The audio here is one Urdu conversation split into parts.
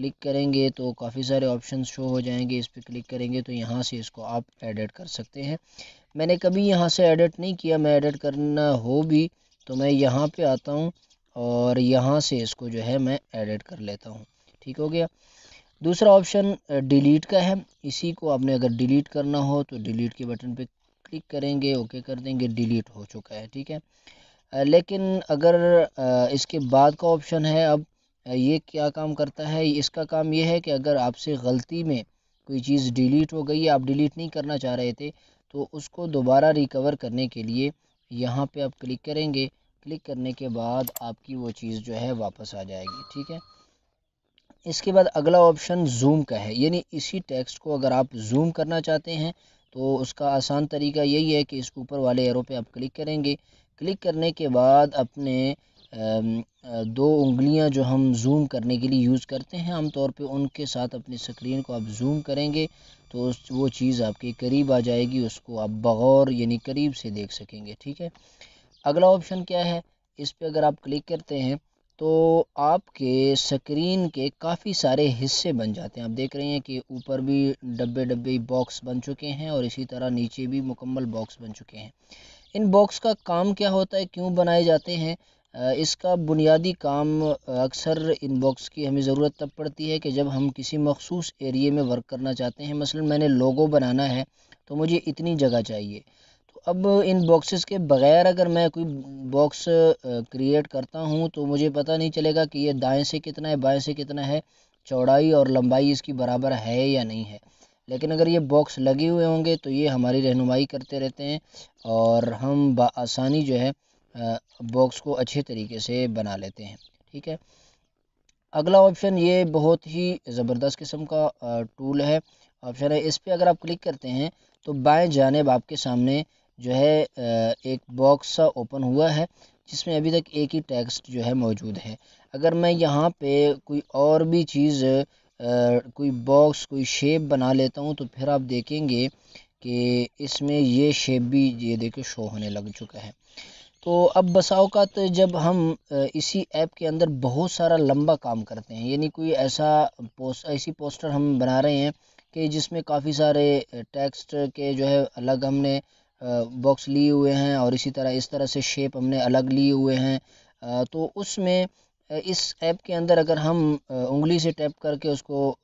کلک کریں گے تو کافی سارے آپشن شو ہو جائیں گے. اس پہ کلک کریں گے تو یہاں سے اس کو آپ ایڈٹ کر سکتے ہیں. میں نے کبھی یہاں سے ایڈٹ نہیں کیا. میں ایڈٹ کرنا ہو بھی تو میں یہاں پہ آتا ہوں اور یہاں سے اس کو جو ہے میں ایڈٹ کر لیتا ہوں. ٹھیک ہو گیا. دوسرا آپشن ڈیلیٹ کا ہے. اسی کو آپ نے اگر ڈیلیٹ کرنا ہو تو ڈیلیٹ کے بٹن پہ کلک کریں گے, اوکے کر دیں گے, ڈیلیٹ ہو چکا ہے. ٹھیک ہے. لیکن اگر اس کے بعد کا آپشن ہے, اب یہ کیا کام کرتا ہے؟ اس کا کام یہ ہے کہ اگر آپ سے غلطی میں کوئی چیز ڈیلیٹ ہو گئی ہے, آپ ڈیلیٹ نہیں کرنا چاہ رہے تھے, تو اس کو دوبارہ ریکور کرنے کے لیے یہاں پہ آپ کلک کریں گے. کلک کرنے کے بعد آپ کی وہ چیز جو ہے واپس آ جائے گی. ٹھیک ہے. اس کے بعد اگلا آپشن زوم کا ہے, یعنی اسی ٹیکسٹ کو اگر آپ زوم کرنا چاہتے ہیں تو اس کا آسان طریقہ یہی ہے کہ اس اوپر والے ایرو پہ آپ کلک کریں گے. کلک کرنے کے بعد اپنے دو انگلیاں جو ہم زوم کرنے کے لیے یوز کرتے ہیں عام طور پہ, ان کے ساتھ اپنی اسکرین کو آپ زوم کریں گے تو وہ چیز آپ کے قریب آ جائے گی, اس کو آپ بغور یعنی قریب سے دیکھ سکیں گے. ٹھیک ہے. اگلا آپشن کیا ہے؟ اس پہ اگر آپ کلک کرتے ہیں تو آپ کے سکرین کے کافی سارے حصے بن جاتے ہیں. آپ دیکھ رہے ہیں کہ اوپر بھی ڈبے باکس بن چکے ہیں اور اسی طرح نیچے بھی مکمل باکس بن چکے ہیں. ان باکس کا کام کیا ہوتا ہے, کیوں بنائے جاتے ہیں؟ اس کا بنیادی کام اکثر ان باکس کی ہمیں ضرورت تب پڑتی ہے کہ جب ہم کسی مخصوص ایریے میں ورک کرنا چاہتے ہیں. مثلا میں نے لوگو بنانا ہے تو مجھے اتنی جگہ چاہیے, تو اب ان باکسز کے بغیر اگر میں کوئی باکس کریٹ کرتا ہوں تو مجھے پتہ نہیں چلے گا کہ یہ دائیں سے کتنا ہے, بائیں سے کتنا ہے, چوڑائی اور لمبائی اس کی برابر ہے یا نہیں ہے. لیکن اگر یہ باکس لگے ہوئے ہوں گے تو یہ ہماری رہنمائی کرتے رہتے ہیں اور ہم بآسانی جو ہے باکس کو اچھے طریقے سے بنا لیتے ہیں. ٹھیک ہے. اگلا آپشن یہ بہت ہی زبردست قسم کا ٹول ہے, آپشن ہے. اس پہ اگر آپ کلک کرتے ہیں تو بائیں جانب آپ کے سامنے جو ہے ایک باکس سا اوپن ہوا ہے جس میں ابھی تک ایک ہی ٹیکسٹ جو ہے موجود ہے. اگر میں یہاں پہ کوئی اور بھی چیز کوئی باکس کوئی شیپ بنا لیتا ہوں تو پھر آپ دیکھیں گے کہ اس میں یہ شیپ بھی یہ دیکھیں شو ہونے لگ چکا ہے. تو اب بسا اوقات جب ہم اسی ایپ کے اندر بہت سارا لمبا کام کرتے ہیں, یعنی کوئی ایسی پوسٹر ہم بنا رہے ہیں کہ جس میں کافی سارے ٹیکسٹ کے جو ہے الگ ہم نے باکس لیے ہوئے ہیں اور اسی طرح اس طرح سے شیپ ہم نے الگ لیے ہوئے ہیں, تو اس میں اس ایپ کے اندر اگر ہم انگلی سے ٹیپ کر کے اس کو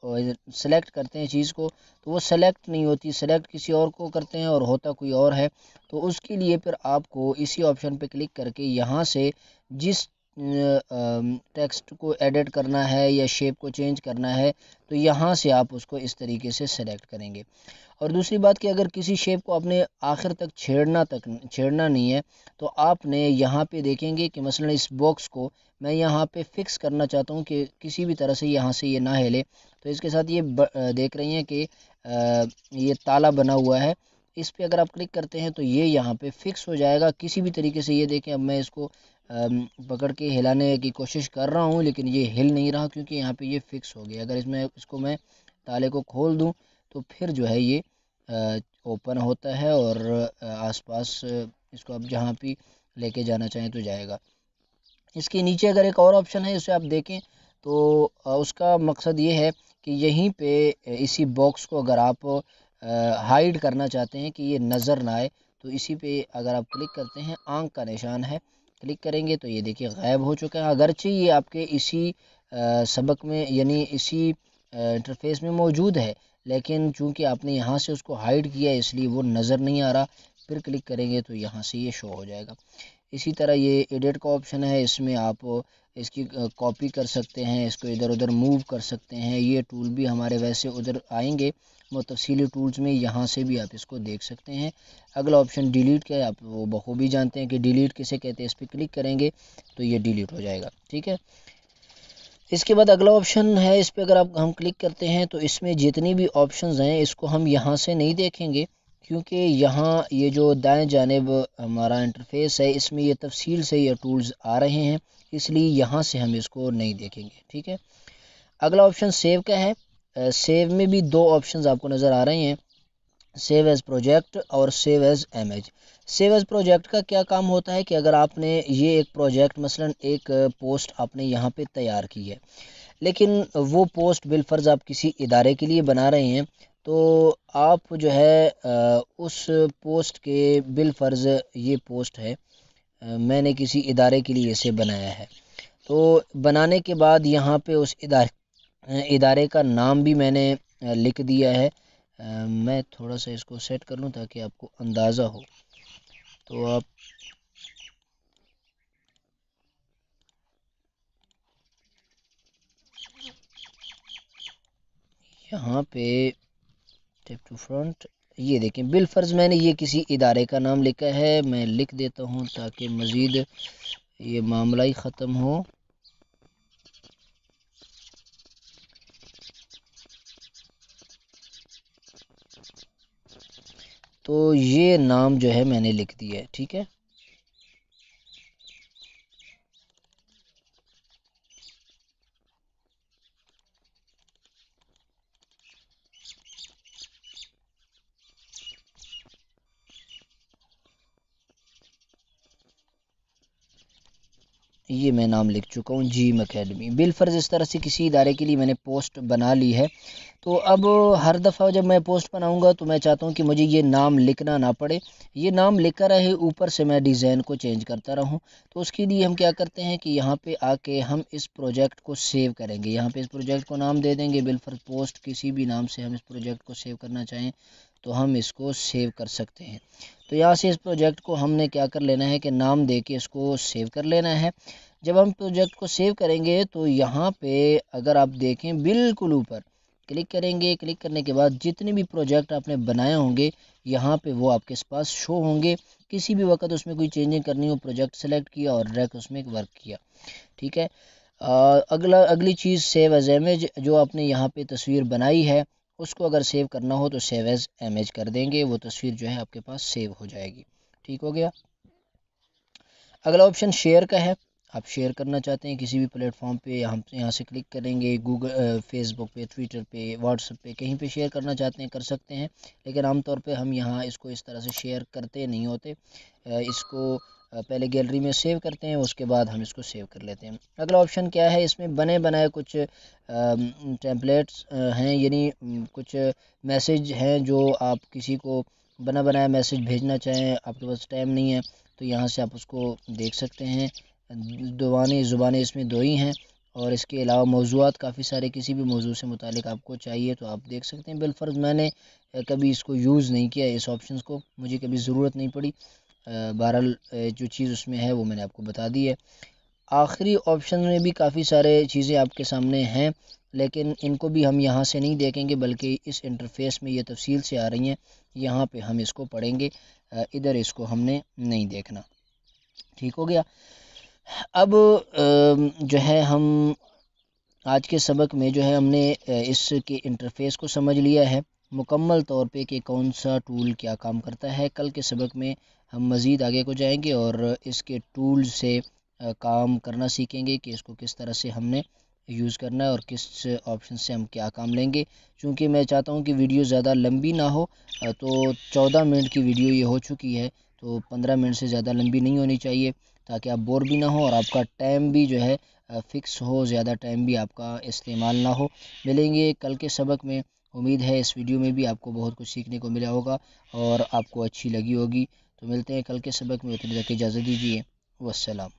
سلیکٹ کرتے ہیں چیز کو تو وہ سلیکٹ نہیں ہوتی, سلیکٹ کسی اور کو کرتے ہیں اور ہوتا کوئی اور ہے. تو اس کے لیے پھر آپ کو اسی آپشن پہ کلک کر کے یہاں سے جس ٹیکسٹ کو ایڈٹ کرنا ہے یا شیپ کو چینج کرنا ہے تو یہاں سے آپ اس کو اس طریقے سے سلیکٹ کریں گے. اور دوسری بات کہ اگر کسی شیپ کو آپ نے آخر تک چھیڑنا نہیں ہے تو آپ نے یہاں پہ دیکھیں گے کہ مثلا اس باکس کو میں یہاں پہ فکس کرنا چاہتا ہوں کہ کسی بھی طرح سے یہاں سے یہ نہ ہلے, تو اس کے ساتھ یہ دیکھ رہی ہیں کہ یہ تالا بنا ہوا ہے. اس پہ اگر آپ کلک کرتے ہیں تو یہ یہاں پہ فکس ہو جائے گا کسی بھی طریقے سے. یہ دیکھیں اب میں اس کو پکڑ کے ہلانے کی کوشش کر رہا ہوں لیکن یہ ہل نہیں رہا کیونکہ یہاں پہ یہ فکس ہو گیا. اگر اس کو میں تالے کو کھول دوں تو پھر جو ہے یہ اوپن ہوتا ہے اور آس پاس اس کو آپ جہاں بھی لے کے جانا چاہیں تو جائے گا. اس کے نیچے اگر ایک اور آپشن ہے اسے آپ دیکھیں تو اس کا مقصد یہ ہے کہ یہیں پہ اسی باکس کو اگر آپ ہائیڈ کرنا چاہتے ہیں کہ یہ نظر نہ آئے تو اسی پہ اگر آپ کلک کرتے ہیں, آنکھ کا نشان ہے, کلک کریں گے تو یہ دیکھیے غائب ہو چکا ہے. اگرچہ یہ آپ کے اسی سبق میں یعنی اسی انٹرفیس میں موجود ہے لیکن چونکہ آپ نے یہاں سے اس کو ہائیڈ کیا ہے اس لیے وہ نظر نہیں آ رہا. پھر کلک کریں گے تو یہاں سے یہ شو ہو جائے گا. اسی طرح یہ ایڈٹ کا آپشن ہے, اس میں آپ اس کی کاپی کر سکتے ہیں, اس کو ادھر ادھر موو کر سکتے ہیں. یہ ٹول بھی ہمارے ویسے ادھر آئیں گے تفصیلی ٹولز میں, یہاں سے بھی آپ اس کو دیکھ سکتے ہیں. اگلا آپشن ڈیلیٹ کا ہے, آپ وہ بخوبی جانتے ہیں کہ ڈیلیٹ کسے کہتے ہیں. اس پہ کلک کریں گے تو یہ ڈیلیٹ ہو جائے گا. ٹھیک ہے. اس کے بعد اگلا آپشن ہے, اس پہ اگر ہم کلک کرتے ہیں تو اس میں جتنی بھی آپشنز ہیں اس کو ہم یہاں سے نہیں دیکھیں گے کیونکہ یہاں یہ جو دائیں جانب ہمارا انٹرفیس ہے اس میں یہ تفصیل سے یہ ٹولز آ رہے ہیں, اس لیے یہاں سے ہم اس کو نہیں دیکھیں گے. ٹھیک ہے. اگلا آپشن سیو کا ہے. سیو میں بھی دو آپشنز آپ کو نظر آ رہے ہیں, سیو ایز پروجیکٹ اور save as image. Save as project کا کیا کام ہوتا ہے کہ اگر آپ نے یہ ایک پروجیکٹ مثلا ایک پوسٹ آپ نے یہاں پہ تیار کی ہے, لیکن وہ پوسٹ بالفرض آپ کسی ادارے کے لیے بنا رہے ہیں تو آپ جو ہے اس پوسٹ کے بالفرض یہ پوسٹ ہے میں نے کسی ادارے کے لیے اسے بنایا ہے، تو بنانے کے بعد یہاں پہ اس ادارے کا نام بھی میں نے لکھ دیا ہے۔ میں تھوڑا سا اس کو سیٹ کر لوں تاکہ آپ کو اندازہ ہو، تو آپ یہاں پہ ٹیپ ٹو فرنٹ یہ دیکھیں بالفرض میں نے یہ کسی ادارے کا نام لکھا ہے، میں لکھ دیتا ہوں تاکہ مزید یہ معاملہ ہی ختم ہو۔ تو یہ نام جو ہے میں نے لکھ دیا ہے، ٹھیک ہے۔ یہ میں نام لکھ چکا ہوں جیم اکیڈمی۔ بالفرض اس طرح سے کسی ادارے کے لیے میں نے پوسٹ بنا لی ہے، تو اب ہر دفعہ جب میں پوسٹ بناؤں گا تو میں چاہتا ہوں کہ مجھے یہ نام لکھنا نہ پڑے، یہ نام لکھا رہے، اوپر سے میں ڈیزائن کو چینج کرتا رہوں۔ تو اس کے لیے ہم کیا کرتے ہیں کہ یہاں پہ آ کے ہم اس پروجیکٹ کو سیو کریں گے، یہاں پہ اس پروجیکٹ کو نام دے دیں گے بالفرض پوسٹ، کسی بھی نام سے ہم اس پروجیکٹ کو سیو کرنا چاہیں تو ہم اس کو سیو کر سکتے ہیں۔ تو یہاں سے اس پروجیکٹ کو ہم نے کیا کر لینا ہے کہ نام دے کے اس کو سیو کر لینا ہے۔ جب ہم پروجیکٹ کو سیو کریں گے تو یہاں پہ اگر آپ دیکھیں بالکل اوپر کلک کریں گے، کلک کرنے کے بعد جتنے بھی پروجیکٹ آپ نے بنائے ہوں گے یہاں پہ وہ آپ کے پاس شو ہوں گے۔ کسی بھی وقت اس میں کوئی چینجنگ کرنی ہو، پروجیکٹ سلیکٹ کیا اور ڈائریکٹ اس میں ورک کیا، ٹھیک ہے۔ اگلی چیز سیو ایز امیج، جو آپ نے یہاں پہ تصویر بنائی ہے اس کو اگر سیو کرنا ہو تو سیو ایز امیج کر دیں گے، وہ تصویر جو ہے آپ کے پاس سیو ہو جائے گی، ٹھیک ہو گیا۔ اگلا آپشن شیئر کا ہے، آپ شیئر کرنا چاہتے ہیں کسی بھی پلیٹ فارم پہ، یہاں سے کلک کریں گے، گوگل فیس بک پہ، ٹویٹر پہ، واٹس ایپ پہ، کہیں پہ شیئر کرنا چاہتے ہیں کر سکتے ہیں، لیکن عام طور پہ ہم یہاں اس کو اس طرح سے شیئر کرتے نہیں ہوتے، اس کو پہلے گیلری میں سیو کرتے ہیں، اس کے بعد ہم اس کو سیو کر لیتے ہیں۔ اگلا آپشن کیا ہے، اس میں بنے بنائے کچھ ٹیمپلیٹس ہیں، یعنی کچھ میسیج ہیں جو آپ کسی کو بنا بنایا میسیج بھیجنا چاہیں، آپ کے پاس ٹائم نہیں ہے تو یہاں سے آپ اس کو دیکھ سکتے ہیں۔ زبانیں اس میں دو ہی ہیں، اور اس کے علاوہ موضوعات کافی سارے، کسی بھی موضوع سے متعلق آپ کو چاہیے تو آپ دیکھ سکتے ہیں۔ بالفرض میں نے کبھی اس کو یوز نہیں کیا، اس آپشنس کو مجھے کبھی ضرورت نہیں پڑی، بہرحال جو چیز اس میں ہے وہ میں نے آپ کو بتا دی ہے۔ آخری آپشن میں بھی کافی سارے چیزیں آپ کے سامنے ہیں، لیکن ان کو بھی ہم یہاں سے نہیں دیکھیں گے بلکہ اس انٹرفیس میں یہ تفصیل سے آ رہی ہیں، یہاں پہ ہم اس کو پڑھیں گے، ادھر اس کو ہم نے نہیں دیکھنا، ٹھیک ہو گیا۔ اب جو ہے ہم آج کے سبق میں جو ہے ہم نے اس کے انٹرفیس کو سمجھ لیا ہے مکمل طور پہ کہ کون سا ٹول کیا کام کرتا ہے۔ کل کے سبق میں ہم مزید آگے کو جائیں گے اور اس کے ٹول سے کام کرنا سیکھیں گے کہ اس کو کس طرح سے ہم نے یوز کرنا ہے اور کس آپشن سے ہم کیا کام لیں گے۔ چونکہ میں چاہتا ہوں کہ ویڈیو زیادہ لمبی نہ ہو، تو 14 منٹ کی ویڈیو یہ ہو چکی ہے، تو 15 منٹ سے زیادہ لمبی نہیں ہونی چاہیے تاکہ آپ بور بھی نہ ہو اور آپ کا ٹائم بھی جو ہے فکس ہو، زیادہ ٹائم بھی آپ کا استعمال نہ ہو۔ ملیں گے کل کے سبق میں، امید ہے اس ویڈیو میں بھی آپ کو بہت کچھ سیکھنے کو ملا ہوگا اور آپ کو اچھی لگی ہوگی۔ تو ملتے ہیں کل کے سبق میں، اتنے تک اجازت دیجیے، والسلام۔